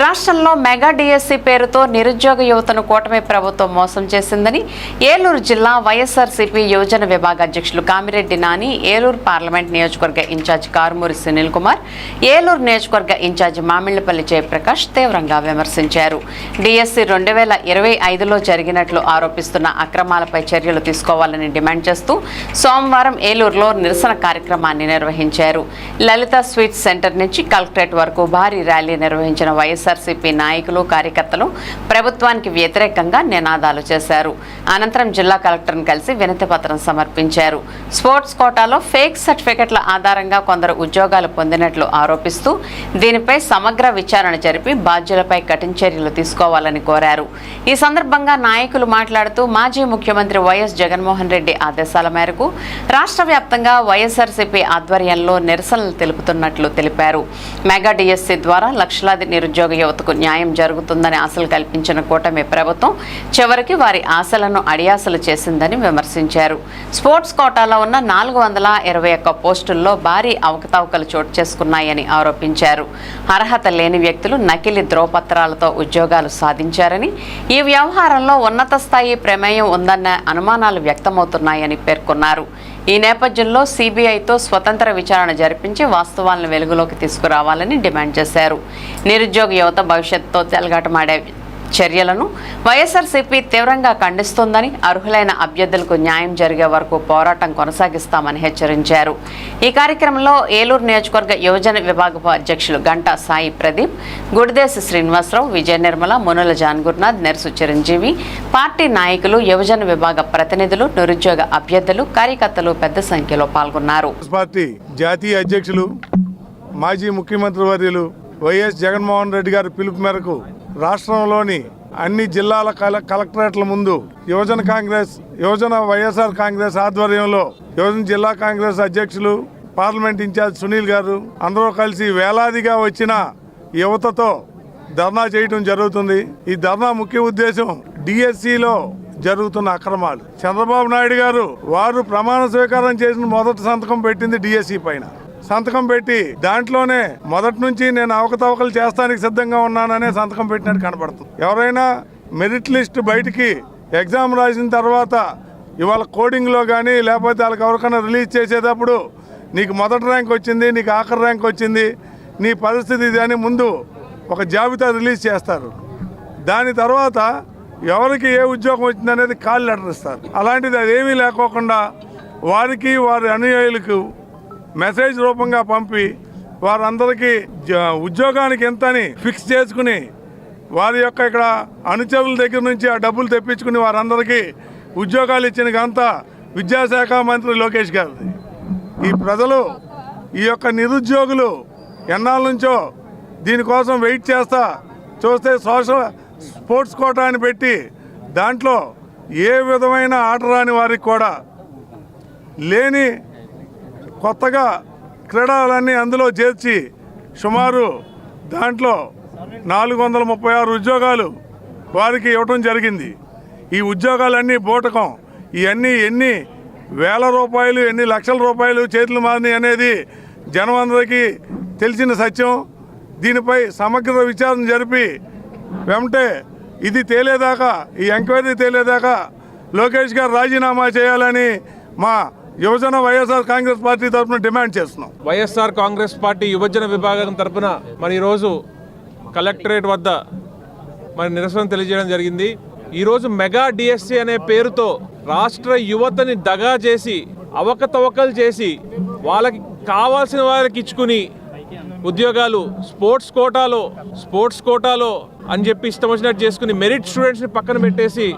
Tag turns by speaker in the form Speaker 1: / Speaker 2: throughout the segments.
Speaker 1: రాష్ట్రంలో mega DSC పేరుతో నిరుద్యోగ యువతను కూటమి ప్రభుత్వం మోసం చేసిందని ఏలూరు జిల్లా వైఎస్ఆర్సీపీ యువజన విభాగ అధ్యక్షులు కామిరెడ్డి నాని, ఏలూరు పార్లమెంట్ నియోజకవర్గ ఇన్ఛార్జి కారుమూరి సునీల్ కుమార్, ఏలూరు నియోజకవర్గ ఇన్ఛార్జి మామిళ్లపల్లి జయప్రకాష్ తీవ్రంగా విమర్శించారు. డిఎస్సి 2025లో జరిగినట్లు ఆరోపిస్తున్న అక్రమాలపై చర్యలు తీసుకోవాలని డిమాండ్ చేస్తూ సోమవారం ఏలూరులో నిరసన కార్యక్రమాన్ని నిర్వహించారు. లలిత స్వీట్స్ సెంటర్ నుంచి కలెక్టరేట్ వరకు భారీ ర్యాలీ నిర్వహించిన వైఎస్ఆర్సీపీ నాయకులు, కార్యకర్తలు ప్రభుత్వానికి వ్యతిరేకంగా నినాదాలు చేశారు. అనంతరం జిల్లా కలెక్టర్ను కలిసి వినతి పత్రం సమర్పించారు. స్పోర్ట్స్ కోటాలో ఫేక్ సర్టిఫికెట్ల ఆధారంగా కొందరు ఉద్యోగాలు పొందినట్లు ఆరోపిస్తూ దీనిపై సమగ్ర విచారణ జరిపి బాధ్యులపై కఠిన చర్యలు తీసుకోవాలని కోరారు. ఈ సందర్భంగా నాయకులు మాట్లాడుతూ మాజీ ముఖ్యమంత్రి వైఎస్ జగన్మోహన్ రెడ్డి ఆదేశాల మేరకు రాష్ట్ర వ్యాప్తంగా వైఎస్ఆర్సీపీ ఆధ్వర్యంలో నిరసనలు తెలుపుతున్నట్లు తెలిపారు. మెగా డిఎస్సి ద్వారా లక్షలాది నిరుద్యోగ యువతకు న్యాయం జరుగుతుందని ఆశలు కల్పించిన కూటమి ప్రభుత్వం చివరికి వారి ఆశలను అడియాసలు చేసిందని విమర్శించారు. స్పోర్ట్స్ కోటాలో ఉన్న 421 పోస్టుల్లో భారీ అవకతవకలు చోటు చేసుకున్నాయని ఆరోపించారు. అర్హత లేని వ్యక్తులు నకిలీ ధ్రువపత్రాలతో ఉద్యోగాలు సాధించారని, ఈ వ్యవహారంలో ఉన్నత స్థాయి ప్రమేయం ఉందన్న అనుమానాలు వ్యక్తమవుతున్నాయని పేర్కొన్నారు. ఈ నేపథ్యంలో సిబిఐతో స్వతంత్ర విచారణ జరిపించి వాస్తవాలను వెలుగులోకి తీసుకురావాలని డిమాండ్ చేశారు. నిరుద్యోగ యువత భవిష్యత్తుతో చెలగాటమాడే చర్యలను వైఎస్ఆర్సీపీ తీవ్రంగా ఖండిస్తోందని, అర్హులైన అభ్యర్థులకు న్యాయం జరిగే వరకు పోరాటం కొనసాగిస్తామని హెచ్చరించారు. ఈ కార్యక్రమంలో ఏలూరు నియోజకవర్గ యువజన విభాగ అధ్యక్షులు గంటా సాయి ప్రదీప్, గుడిదేశి శ్రీనివాసరావు, విజయ నిర్మల, మునుల జాన్ గురునాథ్, నెర్సు చిరంజీవి, పార్టీ నాయకులు, యువజన విభాగ ప్రతినిధులు, నిరుద్యోగ అభ్యర్థులు, కార్యకర్తలు పెద్ద సంఖ్యలో పాల్గొన్నారు.
Speaker 2: పార్టీ జాతీయ అధ్యక్షులు మాజీ ముఖ్యమంత్రి వర్యులు వైఎస్ జగన్మోహన్ రెడ్డి గారి పిలుపు మేరకు రాష్ట్రంలోని అన్ని జిల్లాల కలెక్టరేట్ల ముందు యువజన వైఎస్ఆర్ కాంగ్రెస్ ఆధ్వర్యంలో యువజన జిల్లా కాంగ్రెస్ అధ్యక్షులు, పార్లమెంట్ ఇన్ఛార్జ్ సునీల్ గారు అందరూ కలిసి వేలాదిగా వచ్చిన యువతతో ధర్నా చేయడం జరుగుతుంది. ఈ ధర్నా ముఖ్య ఉద్దేశం డిఎస్సిలో జరుగుతున్న అక్రమాలు. చంద్రబాబు నాయుడు గారు వారు ప్రమాణ స్వీకారం చేసిన మొదటి సంతకం పెట్టింది డిఎస్సి పైన. సంతకం పెట్టి దాంట్లోనే మొదటి నుంచి నేను అవకతవకలు చేస్తానికి సిద్ధంగా ఉన్నాననే సంతకం పెట్టినట్టు కనపడుతుంది. ఎవరైనా మెరిట్ లిస్ట్ బయటికి ఎగ్జామ్ రాసిన తర్వాత ఇవాళ కోడింగ్లో కానీ లేకపోతే వాళ్ళకి ఎవరికైనా రిలీజ్ చేసేటప్పుడు నీకు మొదటి ర్యాంక్ వచ్చింది, నీకు ఆఖరి ర్యాంక్ వచ్చింది, నీ పరిస్థితి ఇది అని ముందు ఒక జాబితా రిలీజ్ చేస్తారు. దాని తర్వాత ఎవరికి ఏ ఉద్యోగం వచ్చింది అనేది కాల్ లెటర్ ఇస్తారు. అలాంటిది అదేమీ లేకోకుండా వారికి వారి అనుయాయులకు మెసేజ్ రూపంగా పంపి వారందరికీ ఉద్యోగానికి ఎంతని ఫిక్స్ చేసుకుని వారి యొక్క ఇక్కడ అనుచరుల దగ్గర నుంచి ఆ డబ్బులు తెప్పించుకుని వారందరికీ ఉద్యోగాలు ఇచ్చిన ఘనత విద్యాశాఖ మంత్రి లోకేష్ గారిది. ఈ ప్రజలు, ఈ యొక్క నిరుద్యోగులు ఎన్నాళ్ళ నుంచో దీనికోసం వెయిట్ చేస్తా చూస్తే స్పోర్ట్స్ కోటా అని పెట్టి దాంట్లో ఏ విధమైన ఆట రాని వారికి కూడా లేని కొత్తగా క్రీడలన్నీ అందులో చేర్చి సుమారు దాంట్లో 436 ఉద్యోగాలు వారికి ఇవ్వటం జరిగింది. ఈ ఉద్యోగాలన్నీ బూటకం. ఇవన్నీ ఎన్ని వేల రూపాయలు, ఎన్ని లక్షల రూపాయలు చేతులు మారినాయి అనేది జనం అందరికీ తెలిసిన సత్యం. దీనిపై సమగ్ర విచారణ జరిపి వెంటనే ఇది తేలేదాకా, ఈ ఎంక్వైరీ తేలేదాకా లోకేష్ గారు రాజీనామా చేయాలని మా యువజన వైఎస్ఆర్ కాంగ్రెస్ పార్టీ తరఫున డిమాండ్ చేస్తున్నాం.
Speaker 3: వైఎస్ఆర్ కాంగ్రెస్ పార్టీ యువజన విభాగం తరఫున మరి ఈరోజు కలెక్టరేట్ వద్ద మరి నిరసన తెలియజేయడం జరిగింది. ఈరోజు మెగా డిఎస్సి అనే పేరుతో రాష్ట్ర యువతని దగా చేసి, అవకతవకలు చేసి, వాళ్ళకి కావాల్సిన వారికి ఇచ్చుకుని ఉద్యోగాలు స్పోర్ట్స్ కోటాలో అని చెప్పి ఇష్టం వచ్చినట్టు చేసుకుని మెరిట్ స్టూడెంట్స్ని పక్కన పెట్టేసి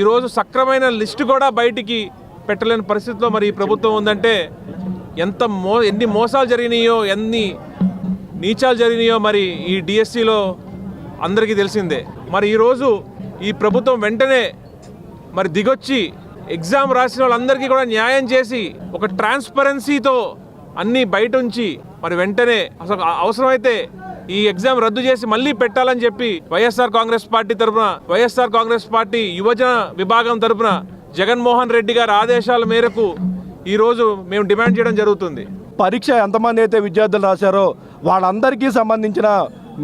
Speaker 3: ఈరోజు సక్రమైన లిస్టు కూడా బయటికి పెట్టలేని పరిస్థితిలో మరి ఈ ప్రభుత్వం ఉందంటే ఎన్ని మోసాలు జరిగినాయో, ఎన్ని నీచాలు జరిగినాయో మరి ఈ డిఎస్సిలో అందరికీ తెలిసిందే. మరి ఈరోజు ఈ ప్రభుత్వం వెంటనే మరి దిగొచ్చి ఎగ్జామ్ రాసిన వాళ్ళందరికీ కూడా న్యాయం చేసి ఒక ట్రాన్స్పరెన్సీతో అన్నీ బయట ఉంచి మరి వెంటనే అసలు అవసరమైతే ఈ ఎగ్జామ్ రద్దు చేసి మళ్ళీ పెట్టాలని చెప్పి వైఎస్ఆర్ కాంగ్రెస్ పార్టీ యువజన విభాగం తరఫున జగన్మోహన్ రెడ్డి గారి ఆదేశాల మేరకు ఈరోజు మేము డిమాండ్ చేయడం జరుగుతుంది.
Speaker 4: పరీక్ష ఎంతమంది అయితే విద్యార్థులు రాశారో వాళ్ళందరికీ సంబంధించిన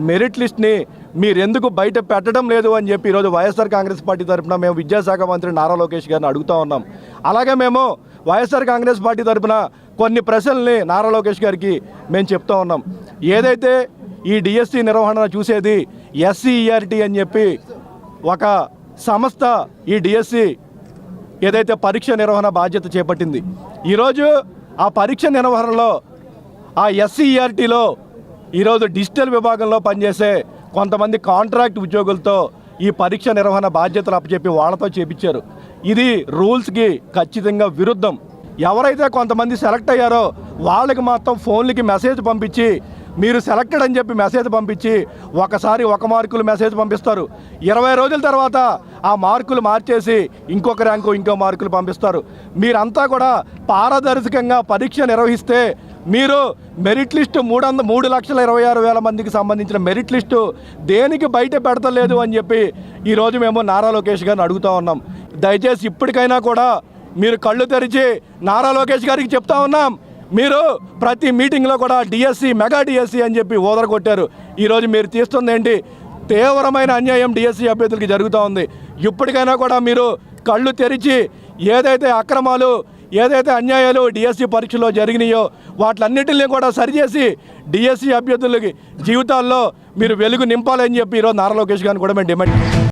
Speaker 4: మెరిట్ లిస్ట్ని మీరెందుకు బయట పెట్టడం లేదు అని చెప్పి ఈరోజు వైఎస్ఆర్ కాంగ్రెస్ పార్టీ తరఫున మేము విద్యాశాఖ మంత్రి నారా లోకేష్ గారిని అడుగుతూ ఉన్నాం. అలాగే మేము వైఎస్ఆర్ కాంగ్రెస్ పార్టీ తరఫున కొన్ని ప్రశ్నల్ని నారా లోకేష్ గారికి మేము చెప్తూ ఉన్నాం. ఏదైతే ఈ డిఎస్సి నిర్వహణ చూసేది SCERT అని చెప్పి ఒక సంస్థ ఈ డిఎస్సి ఏదైతే పరీక్ష నిర్వహణ బాధ్యత చేపట్టింది, ఈరోజు ఆ పరీక్ష నిర్వహణలో ఆ SCERTలో ఈరోజు డిజిటల్ విభాగంలో పనిచేసే కొంతమంది కాంట్రాక్ట్ ఉద్యోగులతో ఈ పరీక్ష నిర్వహణ బాధ్యతలు అప్పచెప్పి వాళ్ళతో చేపించారు. ఇది రూల్స్కి ఖచ్చితంగా విరుద్ధం. ఎవరైతే కొంతమంది సెలెక్ట్ అయ్యారో వాళ్ళకి మాత్రం ఫోన్లకి మెసేజ్ పంపించి మీరు సెలెక్టెడ్ అని చెప్పి మెసేజ్ పంపించి ఒకసారి 1 మార్కులు మెసేజ్ పంపిస్తారు. 20 రోజుల తర్వాత ఆ మార్కులు మార్చేసి ఇంకొక ర్యాంకు ఇంకో మార్కులు పంపిస్తారు. మీరంతా కూడా పారదర్శకంగా పరీక్ష నిర్వహిస్తే మీరు మెరిట్ లిస్టు 3,26,000 మందికి సంబంధించిన మెరిట్ లిస్టు దేనికి బయట పెడతలేదు అని చెప్పి ఈరోజు మేము నారా లోకేష్ గారిని అడుగుతూ ఉన్నాం. దయచేసి ఇప్పటికైనా కూడా మీరు కళ్ళు తెరిచి నారా లోకేష్ గారికి చెప్తా ఉన్నాం, మీరు ప్రతి మీటింగ్లో కూడా డిఎస్సి మెగా డిఎస్సి అని చెప్పి ఓదరగొట్టారు. ఈరోజు మీరు తీస్తుంది ఏంటి? తీవ్రమైన అన్యాయం డిఎస్సి అభ్యర్థులకి జరుగుతూ ఉంది. ఇప్పటికైనా కూడా మీరు కళ్ళు తెరిచి ఏదైతే అక్రమాలు ఏదైతే అన్యాయాలు డిఎస్సి పరీక్షలో జరిగినాయో వాటిలన్నిటిని కూడా సరిచేసి డిఎస్సి అభ్యర్థులకి జీవితాల్లో మీరు వెలుగు నింపాలని చెప్పి ఈరోజు నారా లోకేష్ గారిని కూడా మేము డిమాండ్